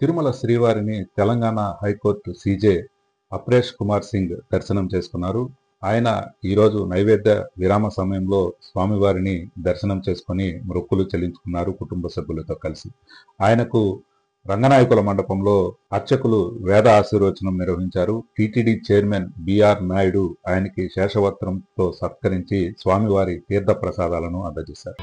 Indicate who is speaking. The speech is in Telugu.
Speaker 1: తిరుమల శ్రీవారిని తెలంగాణ హైకోర్టు సీజే అప్రేష్ కుమార్ సింగ్ దర్శనం చేసుకున్నారు. ఆయన ఈరోజు నైవేద్య విరామ సమయంలో స్వామివారిని దర్శనం చేసుకుని మొక్కులు చెల్లించుకున్నారు కుటుంబ సభ్యులతో కలిసి. ఆయనకు రంగనాయకుల మండపంలో అర్చకులు వేద ఆశీర్వచనం నిర్వహించారు. టీటీడీ చైర్మన్ బిఆర్ నాయుడు ఆయనకి శేషవస్త్రంతో సత్కరించి స్వామివారి తీర్థ ప్రసాదాలను అందజేశారు.